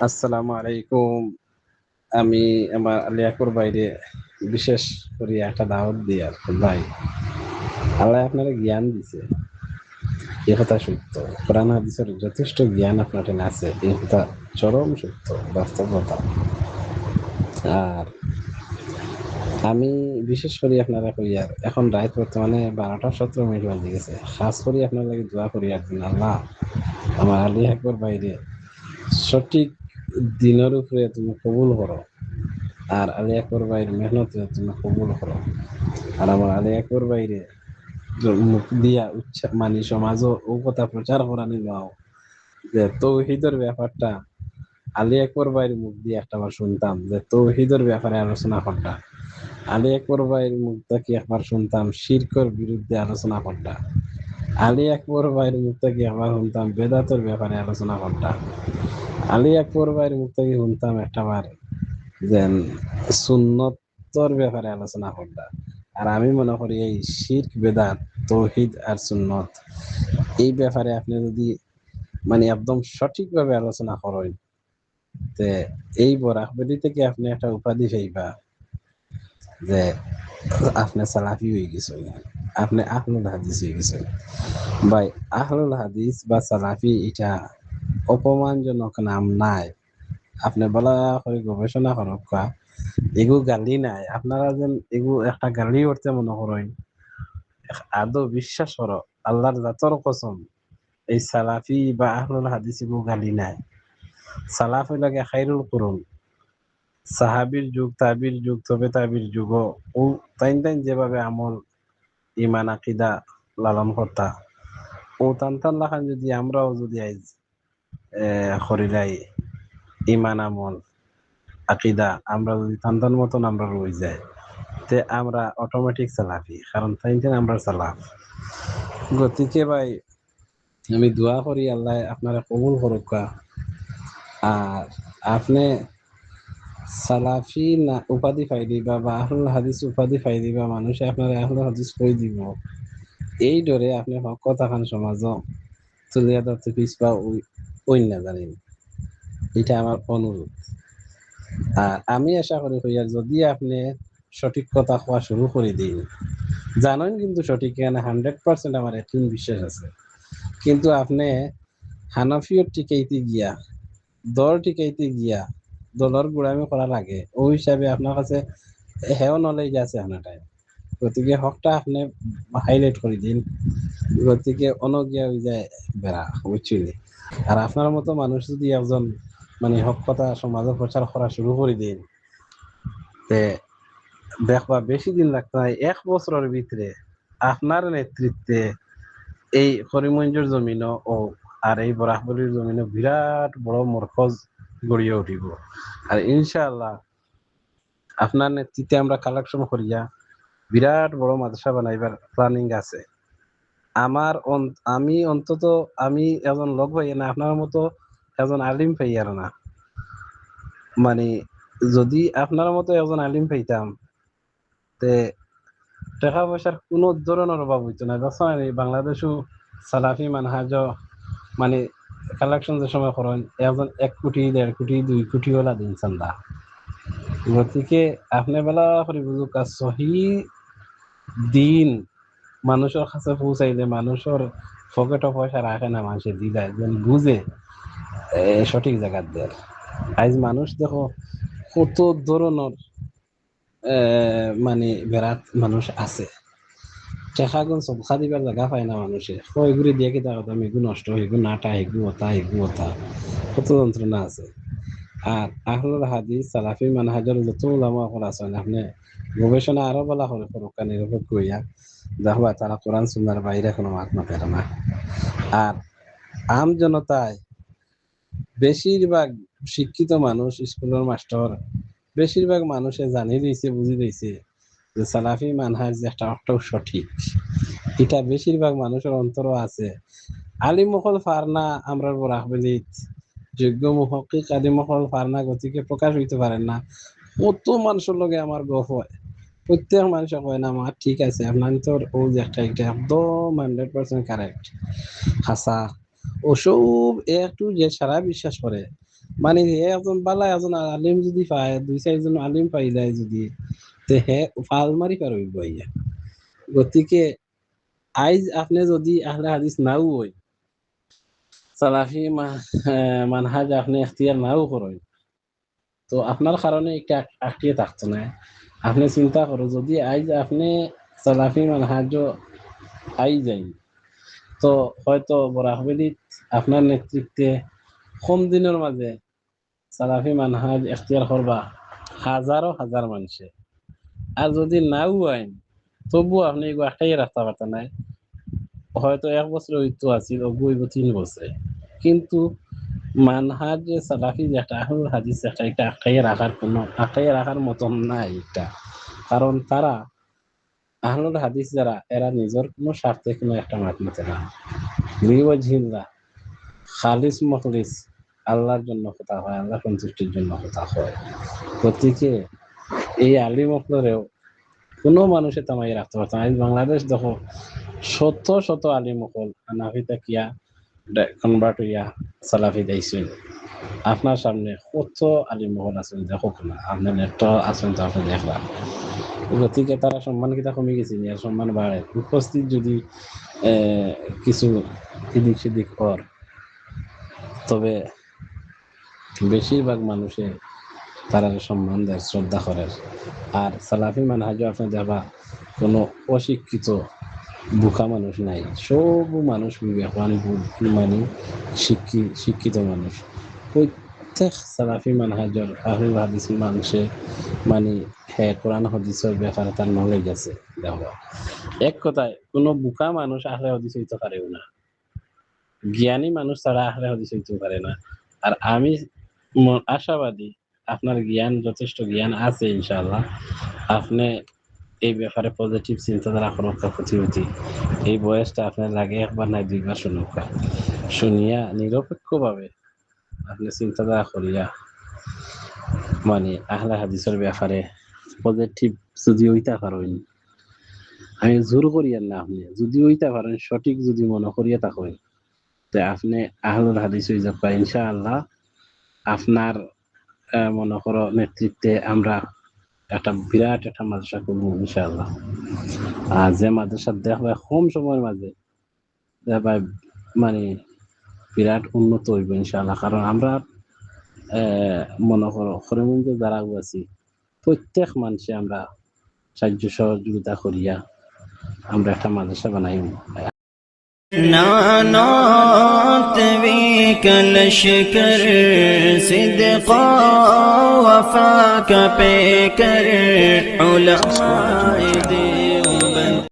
আসসালামু আলাইকুম। আমি আমার আলিয়াকুর বাইরে বিশেষ করে একটা দাওয়াত দিই আর কি। ভাই, আল্লাহ আপনারা জ্ঞান দিছে, এ কথা সত্য। কোরআন হাদিসের যথেষ্ট জ্ঞান আপনার আছে, এই কথা চরম সত্য, বাস্তবতা। আর আমি বিশেষ করে আপনারা কইয়ার এখন রাত বর্তমানে 12টা 17 মিনিট বাজে গেছে, খাস করি আপনার লাগে দোয়া করি একদিন আল্লাহ আমার আলিয়াকুর বাইরে সঠিক দিনের উপরে তুমি কবুল করো, আর আলিয়াকুর বাইরে মেহনত তুমি কবুল করো। আর আমার আলিয়াকুর বাইরে মুখ দিয়া উচ্চা মানে সমাজও ও কথা প্রচার করা নিলাও যে তৌহিদের ব্যাপারটা আলিয়াকুর বাইরে মুখ দিয়ে একটা বার শুনতাম যে তৌহিদের ব্যাপারে আলোচনা করতা। আলিয়াকুর বাইরের মুখ থেকে একবার শুনতাম শিরকর বিরুদ্ধে আলোচনা করতা। আলিয়াকুর বাইরের মুখ থেকে একবার শুনতাম বেদাতের ব্যাপারে আলোচনা করতা। আলিয়াকুর বাইরের মুখ থেকে শুনতাম একটা বার যে সুন্নতর ব্যাপারে আলোচনা করতা। আর আমি মনে করি এই শিরক বেদাত তৌহিদ আর সুন্নত এই ব্যাপারে আপনি যদি মানে একদম সঠিকভাবে আলোচনা করেন, তে এই বরাকবেদি থেকে আপনি একটা উপাধি পাইবা যে আপনি সালাফি হয়ে গেছেন, আপনি আহলুল হাদিস হয়ে গেছেন। ভাই, আহলুল হাদিস বা সালাফি এটা অপমানজনক নাম নাই। আপনি বলা করে গবেষণা করক্কা এগু গালি নাই, আপনারা যেন এগু একটা গালি করতে মনে করেন। আদৌ বিশ্বাস করো, আল্লাহর জাতর কসম, এই সালাফি বা আহলুল হাদিস এগু গালি নাই। সালাফি লাগে খাইরুল কুরুন, সাহাবির যুগ, তাবির যুগ, তবে তাবির যুগ, ও তাইন তাইন যেভাবে আমল ইমান আকিদা লালন কর্তা, ও টান টান লাখান যদি আমরাও যদি আইজ করিলাই ইমান আমল আকিদা আমরা যদি টান টান মতন আমরা রয়ে যায়, তে আমরা অটোমেটিক সালাফি, কারণ তাইন তাইন আমরা সালাফ। গতিকে ভাই, আমি দোয়া করি আল্লাহ আপনারা কবুল করুকা। আর আপনি সালাফি না উপাধি পাই দিবা বা আহলুল হাদিস উপাধি পাই দিবা, মানুষে আপনারা আহলুল হাদিস কই দিব, এই ডরে আপনি হক কথা খান সমাজ তুলিয়া ধরতে পিছপা ওই না জানেন। এটা আমার অনুরোধ। আর আমি আশা করি হইয়া যদি আপনি সঠিক কথা হওয়া শুরু করে দিন, জানেন কিন্তু সঠিক এখানে 100% আমার একদিন বিশ্বাস আছে, কিন্তু আপনি হানাফিয়র টিকাইতে গিয়া দল টিকাইতে গিয়া দলের গোড়ামি করা লাগে, ওই হিসাবে আপনার কাছে হেও নলেজ আছে হানাটাই। গতিকে হকটা আপনি হাইলাইট করে দিন, গতিকে অনগিয়া হয়ে যায় বেড়া বুঝছিলি। আর আপনার মতো মানুষ যদি একজন মানে হক কথা সমাজে প্রচার করা শুরু করে দিন, তে দেখবা বেশি দিন লাগতে হয়, 1 বছরের ভিতরে আপনার নেতৃত্বে এই করিমগঞ্জের জমিন ও আর এই বরাকবলির জমিনে বিরাট বড় মরকজ গড়িয়ে উঠিব। আর ইনশাআল্লাহ আপনার নেতৃত্বে আমরা কালেকশন করিয়া বিরাট বড় মাদ্রাসা বানাইবার প্ল্যানিং আছে আমার। আমি অন্তত আমি একজন লোক ভাই না, আপনার মতো একজন আলিম পাই আর না, মানে যদি আপনার মতো একজন আলিম পাইতাম, তে টাকা পয়সার কোনো ধরনের অভাব হইতো না। দেখছেন এই বাংলাদেশও সালাফি মানহাজ মানে কালেকশন যে সময় করেন, একজন 1 কোটি 1.5 কোটি 2 কোটি ওলা দিন চান্দা। গতিকে আপনি বেলা করে বুঝুক আর সহি দিন মানুষের কাছে পৌঁছাইলে মানুষের পকেটে পয়সা রাখে না, মানুষে দিলায় যেন বুঝে সঠিক জায়গার দেয়। আজ মানুষ দেখো কত ধরনের মানে বেড়াত মানুষ আছে, টেকা গুণ সবখা দিবার জায়গা পায় না মানুষে, ওইগুলি দিয়ে কি তার দাম এগু নষ্ট এগু নাটা এগু হতা এগু হতা, কত যন্ত্রণা আছে। আর আহলুল হাদিস সালাফি মানহাজের যত উলামা আছেন, আপনি গবেষণা আরো বলা হলে ফরকা নিরপেক্ষ কইয়া দেখবা তারা কোরআন সুন্নাহর বাইরে কোনো মাত মাতে না। আর আম জনতায় বেশিরভাগ শিক্ষিত মানুষ, স্কুলের মাস্টার, বেশিরভাগ মানুষে জানি দিয়েছে, বুঝি দিয়েছে যে সালাফি মানহাজ যে একটাও সঠিক, এটা বেশিরভাগ মানুষের অন্তরও আছে। আলিম মহল ফারনা আমরা বরাকবেলিত যোগ্য মুহক্কিক আলিম মহল ফারনা, গতিকে প্রকাশ হইতে পারেন না। কত মানুষের লগে আমার গপ হয়, প্রত্যেক মানুষে কয় না আমার ঠিক আছে, আপনার তোর ও যে একটা এটা একদম 100% কারেক্ট হাসা, ওসব একটু যে সারা বিশ্বাস করে। মানে হে একজন বালা একজন আলিম যদি পায়, দুই চারজন আলিম পাই যায় যদি, তে হে ফাল মারি পার হইব ইয়া। গতিকে আইজ আপনি যদি আহলে হাদিস নাও হই, সালাফি মানহাজ আপনি এখতিয়ার নাও করেন, তো আপনার কারণে একটা আটকিয়ে থাকতো না। আপনি চিন্তা করো যদি আইজ আপনি সালাফি মানহাজ আই যাই, তো হয়তো বরাহবেলিত আপনার নেতৃত্বে কম দিনের মাঝে সালাফি মানহাজ এখতিয়ার করবা হাজারো হাজার মানুষে। আর যদি নাও আইন, তবু আপনি এগুলো একটাই রাখতে পারতেন না, হয়তো এক বছর হইতো আছিল, হইব 3 বছরে। কিন্তু মানহাজ যে সালাফি যেটা আহলুল হাদিস যেটা, এটা আটকাইয়ে রাখার মতন নাই এটা। কারণ তারা আহলুল হাদিস যারা, এরা নিজের কোনো স্বার্থে কোনো একটা মাত নিতে না, লিওয়াজহিল্লাহ, খালিস মখলিস, আল্লাহর জন্য কথা হয়, আল্লাহ সন্তুষ্টির জন্য কথা হয়। গতিকে এই আলিম মখলরেও কোনো মানুষে তামাই রাখতে পারতো না। আজ বাংলাদেশ দেখো, শত শত আলিম মখল হানাফি তাকিয়া কনভার্ট হইয়া সালাফি দাইছেন। আপনার সামনে কত আলিম মহল আছেন দেখো না, আপনার নেট আছেন তো আপনি দেখলাম। গতিকে তারা সম্মান কিতা কমে গেছে, আর সম্মান বাড়ে উপস্থিত যদি কিছু এদিক সেদিক কর, তবে বেশিরভাগ মানুষে তারা সম্মান দেয়, শ্রদ্ধা করে। আর সালাফি মানহাজ আপনি দেখবা কোনো অশিক্ষিত বোকা মানুষ নাই, সব মানুষ বিবেকবান, মানে শিক্ষিত মানুষ। প্রত্যেক সালাফি মানহাজর আহলুল হাদিস মানুষে মানে হ্যাঁ কোরআন হাদিসের ব্যাপারে তার নলেজ আছে। দেখো এক কথায় কোনো বোকা মানুষ আহলে হাদিস হইতে পারেও না, জ্ঞানী মানুষ ছাড়া আহলে হাদিস হইতে পারে না। আর আমি আশাবাদী আপনার জ্ঞান, যথেষ্ট জ্ঞান আছে ইনশাআল্লাহ। আপনি এই ব্যাপারে পজিটিভ চিন্তাধারা করুক প্রতিনিধি, এই বয়সটা আপনার লাগে একবার নাই দুইবার শুনুক, শুনিয়া নিরপেক্ষভাবে আপনি চিন্তাধারা করিয়া মানে আহলে হাদিসের ব্যাপারে পজিটিভ যদি হইতা পারেন, আমি জোর করিয়া না, আপনি যদি হইতা পারেন সঠিক যদি মনে করিয়া থাকেন, তো আপনি আহলুল হাদিস হয়ে যাবেন ইনশাআল্লাহ। আপনার মনে করো নেতৃত্বে আমরা একটা বিরাট একটা মাদ্রাসা করবো ইনশাআল্লাহ। আর যে মাদ্রাসা দেখবে কম সময়ের মাঝে দেখবে মানে বিরাট উন্নত হইব ইনশাআল্লাহ। কারণ আমরা মনে করো করিমগঞ্জে যারা আছি প্রত্যেক মানুষে আমরা সাহায্য সহযোগিতা করিয়া আমরা একটা মাদ্রাসা বানাই। نانات بك لشکر صدقا وفاك پیکر علماء